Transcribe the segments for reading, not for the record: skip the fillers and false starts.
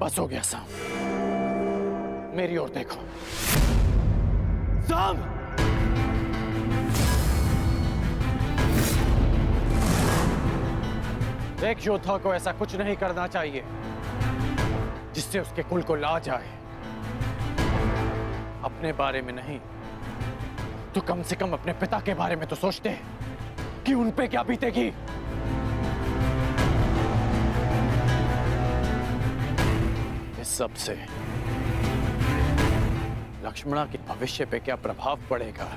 बस हो गया सांप। मेरी ओर देखो। सांप! एक योद्धा को ऐसा कुछ नहीं करना चाहिए जिससे उसके कुल को लाज आए। अपने बारे में नहीं तो कम से कम अपने पिता के बारे में तो सोचते हैं कि उन पे क्या बीतेगी। इस सब से लक्ष्मणा के भविष्य पे क्या प्रभाव पड़ेगा,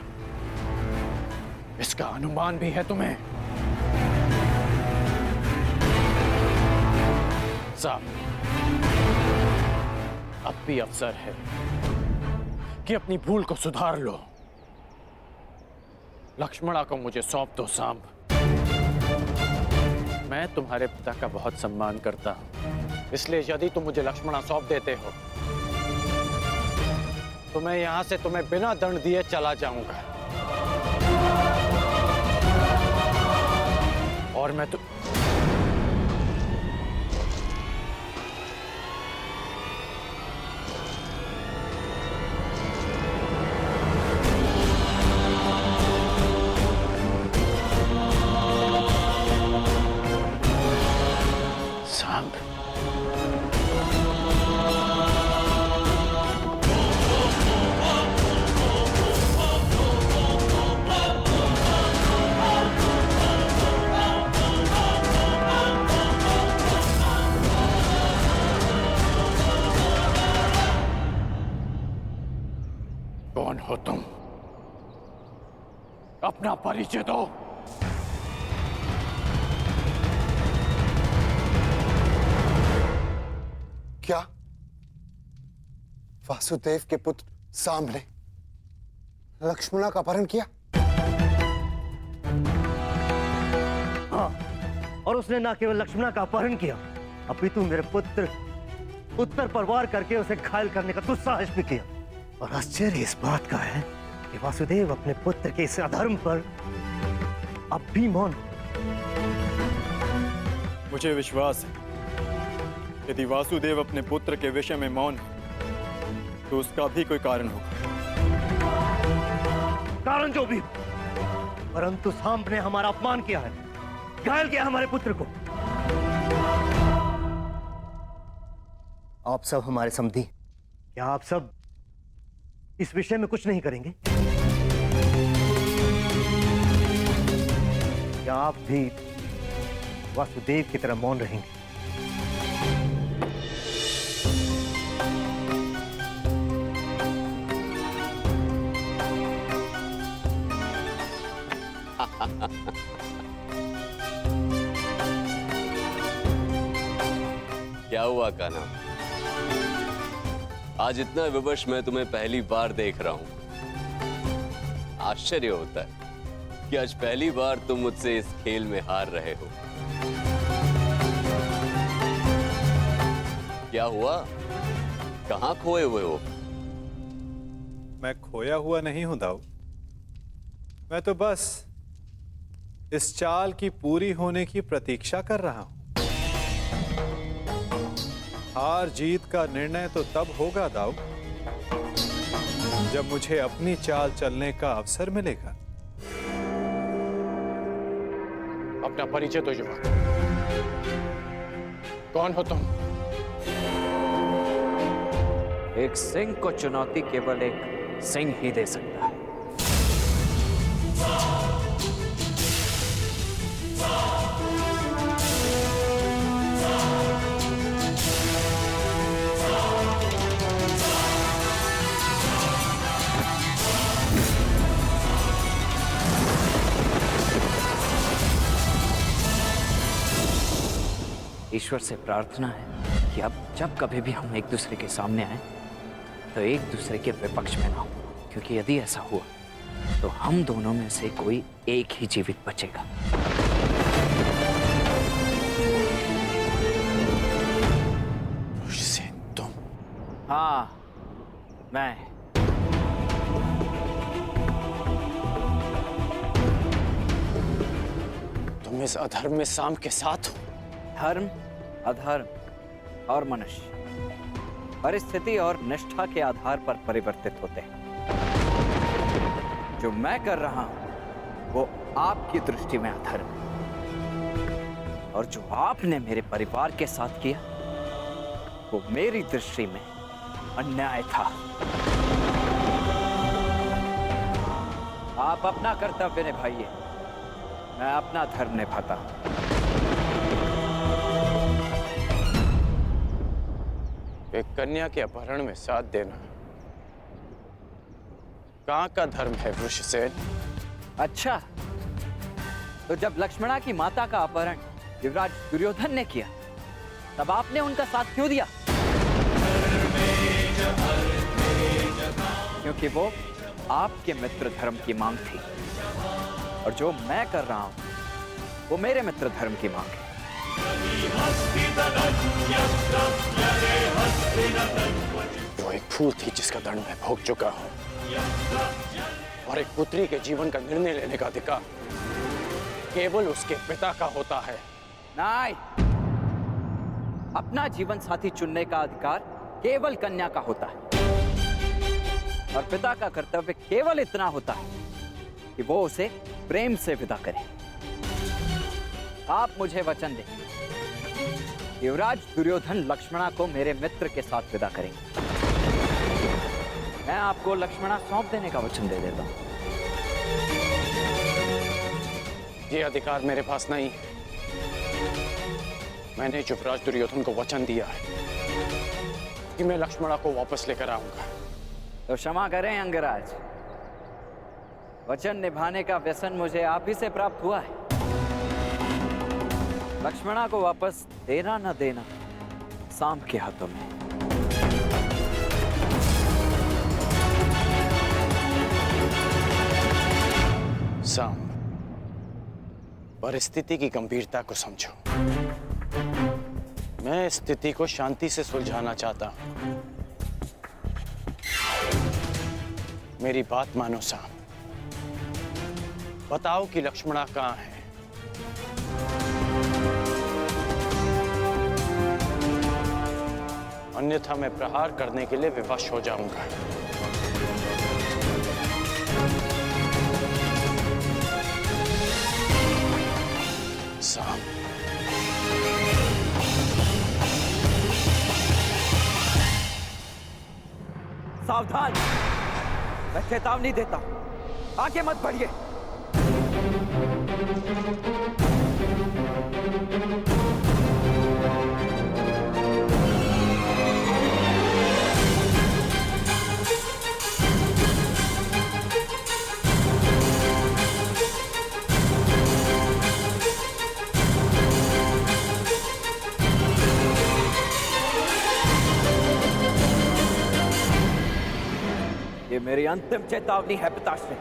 इसका अनुमान भी है तुम्हें? साहब, अब भी अवसर है कि अपनी भूल को सुधार लो। लक्ष्मणा को मुझे सौंप दो सांब। मैं तुम्हारे पिता का बहुत सम्मान करता हूं, इसलिए यदि तुम मुझे लक्ष्मणा सौंप देते हो तो मैं यहां से तुम्हें बिना दंड दिए चला जाऊंगा। और मैं तो कौन हो तुम? अपना परिचय दो। क्या वासुदेव के पुत्र सांब ने लक्ष्मणा का अपहरण किया? हाँ, और उसने ना केवल लक्ष्मणा का अपहरण किया, अपितु मेरे पुत्र उत्तर पर वार करके उसे घायल करने का दुस्साहस भी किया। और आश्चर्य इस बात का है कि वासुदेव अपने पुत्र के इस अधर्म पर अब भी मौन। मुझे विश्वास है यदि वासुदेव अपने पुत्र के विषय में मौन है तो उसका भी कोई कारण होगा। कारण जो भी, परंतु सांब ने हमारा अपमान किया है, घायल किया हमारे पुत्र को। आप सब हमारे समधी, क्या आप सब इस विषय में कुछ नहीं करेंगे? क्या आप भी वासुदेव की तरह मौन रहेंगे? क्या हुआ कान्हा? आज इतना विवश मैं तुम्हें पहली बार देख रहा हूं। आश्चर्य होता है कि आज पहली बार तुम मुझसे इस खेल में हार रहे हो। क्या हुआ? कहां खोए हुए हो? मैं खोया हुआ नहीं हूं दाऊ। मैं तो बस इस चाल की पूरी होने की प्रतीक्षा कर रहा हूं। हार जीत का निर्णय तो तब होगा दाऊ जब मुझे अपनी चाल चलने का अवसर मिलेगा। अपना परिचय दो युवक। कौन हो तुम? एक सिंह को चुनौती केवल एक सिंह ही दे सकता है। ईश्वर से प्रार्थना है कि अब जब कभी भी हम एक दूसरे के सामने आए तो एक दूसरे के विपक्ष में ना हो, क्योंकि यदि ऐसा हुआ तो हम दोनों में से कोई एक ही जीवित बचेगा। तुम? हाँ, मैं। तुम इस अधर्म में सांब के साथ हो? धर्म, अधर्म और मनुष्य, परिस्थिति और निष्ठा के आधार पर परिवर्तित होते हैं। जो मैं कर रहा हूं वो आपकी दृष्टि में अधर्म है, और जो आपने मेरे परिवार के साथ किया वो मेरी दृष्टि में अन्याय था। आप अपना कर्तव्य निभाइए, मैं अपना धर्म निभाता हूं। एक कन्या के अपहरण में साथ देना कहाँ का धर्म है वृषसेन? अच्छा, तो जब लक्ष्मणा की माता का अपहरण युवराज दुर्योधन ने किया तब आपने उनका साथ क्यों दिया? क्योंकि वो आपके मित्र धर्म की मांग थी, और जो मैं कर रहा हूं वो मेरे मित्र धर्म की मांग है। जो एक फूल थी जिसका दंड मैं भोग चुका हूं, और एक पुत्री के जीवन का निर्णय लेने का अधिकार केवल उसके पिता का होता है। नहीं, अपना जीवन साथी चुनने का अधिकार केवल कन्या का होता है, और पिता का कर्तव्य केवल इतना होता है कि वो उसे प्रेम से विदा करे। आप मुझे वचन दें, युवराज दुर्योधन लक्ष्मणा को मेरे मित्र के साथ विदा करेंगे। मैं आपको लक्ष्मणा सौंप देने का वचन दे देता हूं। ये अधिकार मेरे पास नहीं है। मैंने युवराज दुर्योधन को वचन दिया है कि मैं लक्ष्मणा को वापस लेकर आऊंगा। तो क्षमा करें अंगराज, वचन निभाने का व्यसन मुझे आप ही से प्राप्त हुआ है। लक्ष्मणा को वापस देना न देना सांब के हाथों में। सांब, परिस्थिति की गंभीरता को समझो। मैं स्थिति को शांति से सुलझाना चाहता हूं। मेरी बात मानो सांब। बताओ कि लक्ष्मणा कहां है? अन्यथा मैं प्रहार करने के लिए विवश हो जाऊंगा। सांब, सावधान, मैं चेतावनी देता हूं, आगे मत बढ़िए। ये मेरी अंतिम चेतावनी है पिताश्री,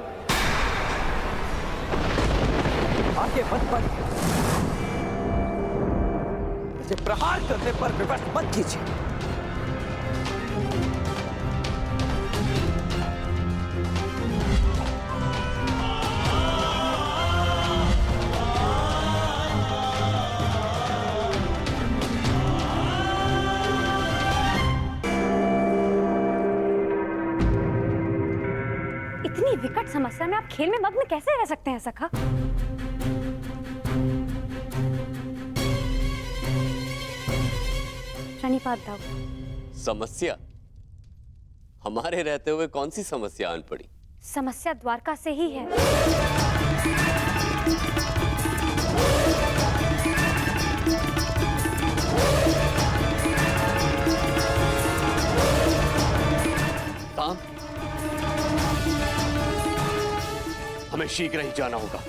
आगे मत बढ़िए। मुझे प्रहार करने पर विवश मत कीजिए। इतनी विकट समस्या में आप खेल में मग्न कैसे रह सकते हैं सखा? प्रणिपात दाऊ। समस्या? हमारे रहते हुए कौन सी समस्या आन पड़ी? समस्या द्वारका से ही है। सांब, हमें शीघ्र ही जाना होगा।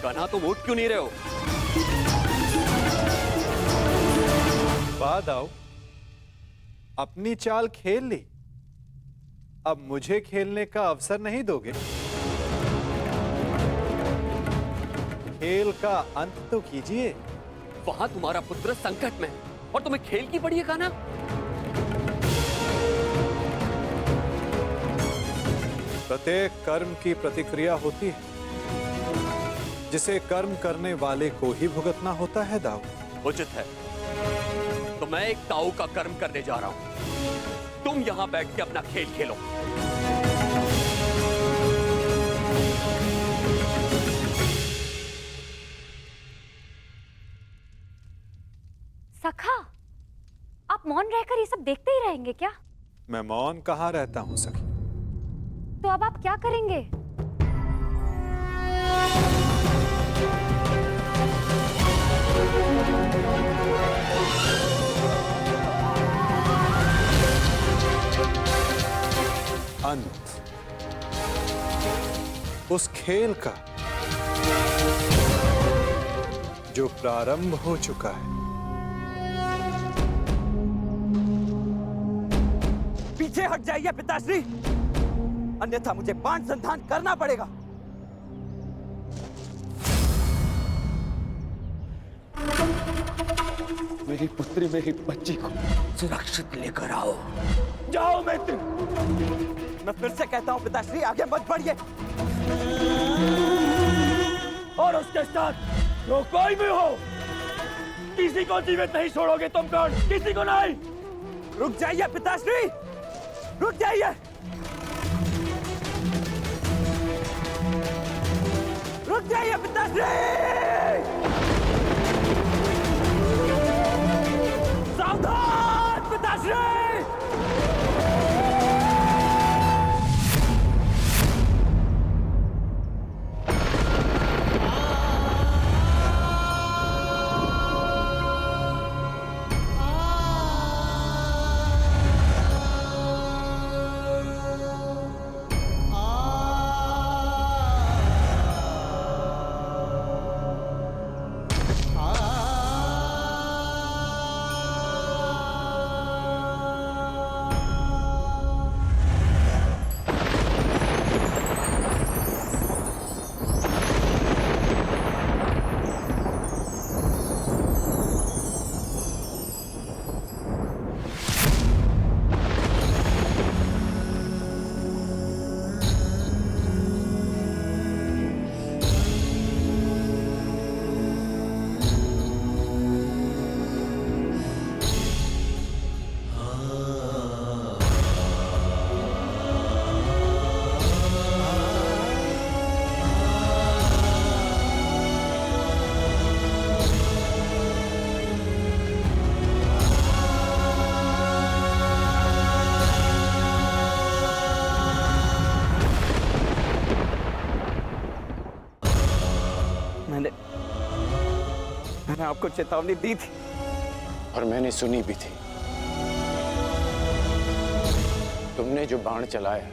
कन्हा, तुम उठ क्यों नहीं रहे हो? बाद आओ, अपनी चाल खेल ली, अब मुझे खेलने का अवसर नहीं दोगे? खेल का अंत तो कीजिए। वहां तुम्हारा पुत्र संकट में है और तुम्हें खेल की पड़ी है कान्हा? प्रत्येक कर्म की प्रतिक्रिया होती है। जिसे कर्म करने वाले को ही भुगतना होता है दाऊ। उचित है, तो मैं एक ताऊ का कर्म करने जा रहा हूं। तुम यहां बैठ के अपना खेल खेलो। सखा, आप मौन रहकर ये सब देखते ही रहेंगे क्या? मैं मौन कहाँ रहता हूं सखी। तो अब आप क्या करेंगे? अंत उस खेल का जो प्रारंभ हो चुका है। पीछे हट जाइए पिताश्री, अन्यथा मुझे बाण संधान करना पड़ेगा। मेरी पुत्री, मेरी बच्ची को सुरक्षित लेकर आओ। जाओ मित्र। मैं फिर से कहता हूं पिताश्री, आगे मत बढ़िए। और उसके साथ जो कोई भी हो, किसी को जीवित नहीं छोड़ोगे तुम। कौन? किसी को नहीं। रुक जाइए पिताश्री, रुक जाइए। रुक जाइए पिताश्री। सावधान पिताश्री। मैंने आपको चेतावनी दी थी और मैंने सुनी भी थी। तुमने जो बाण चलाया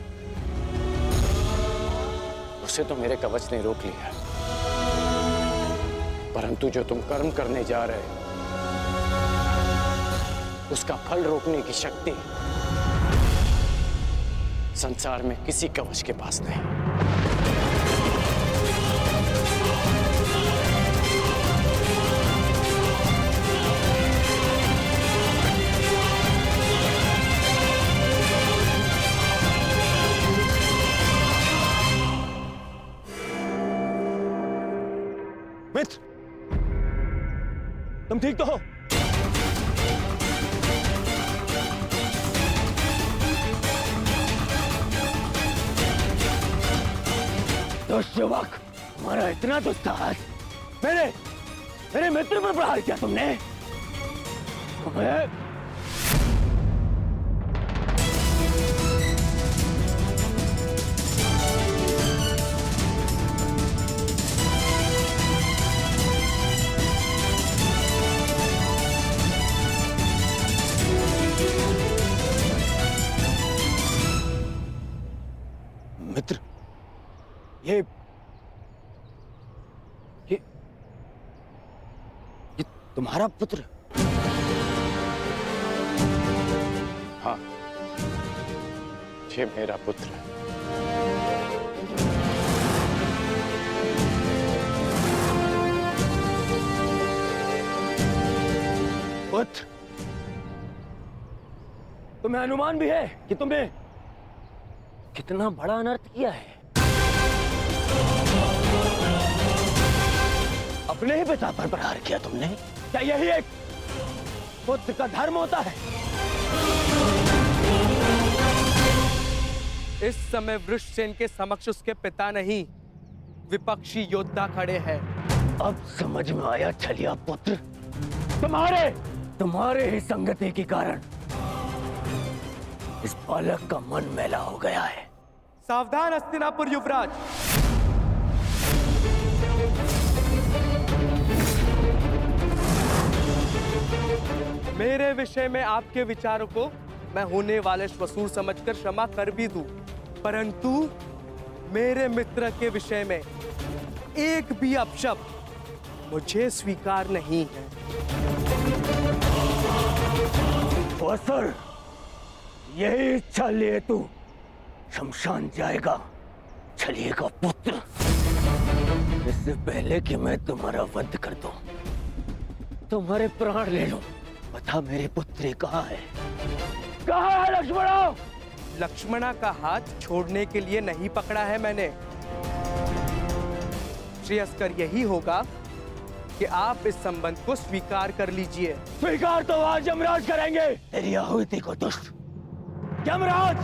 उसे तो मेरे कवच ने रोक लिया, परंतु जो तुम कर्म करने जा रहे हो उसका फल रोकने की शक्ति संसार में किसी कवच के पास नहीं। मित्र, तुम ठीक तो हो? दुष्यवक, तुम्हारा इतना दुस्साहस मेरे मित्र पर प्रहार किया तुमने। तुम्हें मित्र, ये तुम्हारा पुत्र? हाँ, ये मेरा पुत्र है। पुत्र, तुम्हें अनुमान भी है कि तुमने कितना बड़ा अनर्थ किया है। अपने ही पिता पर प्रहार किया तुमने? क्या यही एक पुत्र का धर्म होता है? इस समय वृषसेन के समक्ष उसके पिता नहीं, विपक्षी योद्धा खड़े हैं। अब समझ में आया छलिया पुत्र, तुम्हारे ही संगति के कारण इस बालक का मन मैला हो गया है। सावधान हस्तिनापुर युवराज। मेरे विषय में आपके विचारों को मैं होने वाले श्वशुर समझकर क्षमा कर भी दूं, परंतु मेरे मित्र के विषय में एक भी अपशब्द मुझे स्वीकार नहीं है। सर, यही इच्छा लिए तू शमशान जाएगा छलिए का पुत्र। इससे पहले कि मैं तुम्हारा वध कर दूं, तुम्हारे प्राण ले लूं, बता मेरी पुत्री कहाँ है? कहाँ है लक्ष्मणा? लक्ष्मणा का हाथ छोड़ने के लिए नहीं पकड़ा है मैंने। श्रेयस्कर यही होगा कि आप इस संबंध को स्वीकार कर लीजिए। स्वीकार तो आज यमराज करेंगे। तेरी आहुति को दुष्ट यमराज।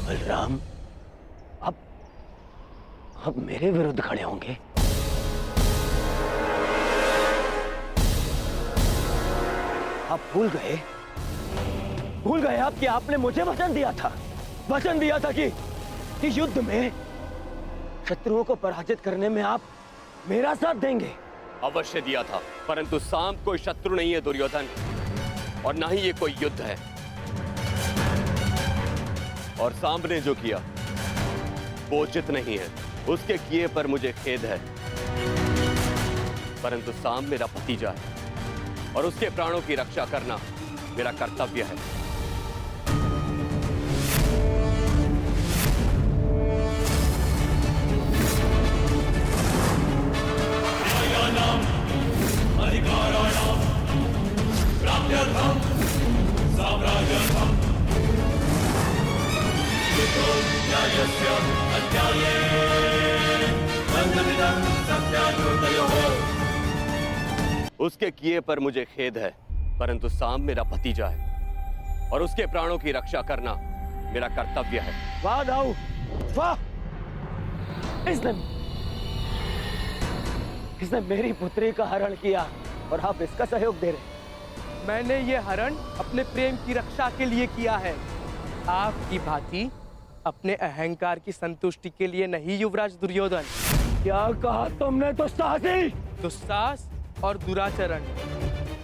बलराम अब मेरे विरुद्ध खड़े होंगे। आप भूल गए आप कि आपने मुझे वचन दिया था कि युद्ध में शत्रुओं को पराजित करने में आप मेरा साथ देंगे। अवश्य दिया था, परंतु सांब कोई शत्रु नहीं है दुर्योधन, और ना ही ये कोई युद्ध है। और सांब ने जो किया वो उचित नहीं है, उसके किए पर मुझे खेद है, परंतु सांब मेरा भतीजा है और उसके प्राणों की रक्षा करना मेरा कर्तव्य है। उसके किए पर मुझे खेद है, परंतु सांब मेरा भतीजा है और उसके प्राणों की रक्षा करना मेरा कर्तव्य है। वाह दाऊ, वाह! इसने मेरी पुत्री का हरण किया और आप इसका सहयोग दे रहे। मैंने ये हरण अपने प्रेम की रक्षा के लिए किया है, आपकी भांति अपने अहंकार की संतुष्टि के लिए नहीं युवराज दुर्योधन। क्या कहा तुमने? दुस्साहस और दुराचरण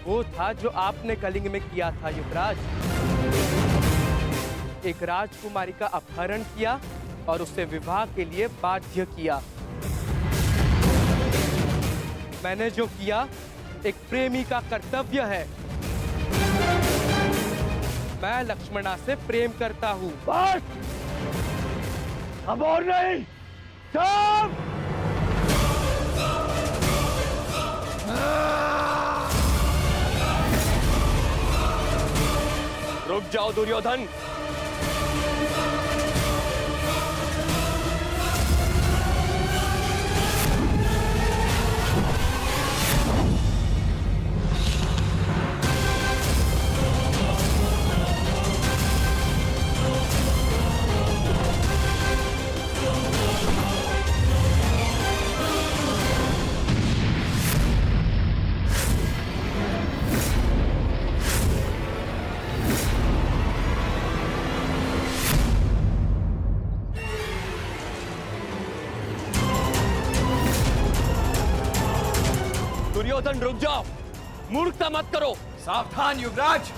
वो था जो आपने कलिंग में किया था युवराज। एक राजकुमारी का अपहरण किया और उससे विवाह के लिए बाध्य किया। मैंने जो किया एक प्रेमी का कर्तव्य है। मैं लक्ष्मणा से प्रेम करता हूँ। बस! अब और नहीं। सब! रुक जाओ दुर्योधन। दुर्योधन रुक जाओ, मूर्खता मत करो। सावधान युवराज,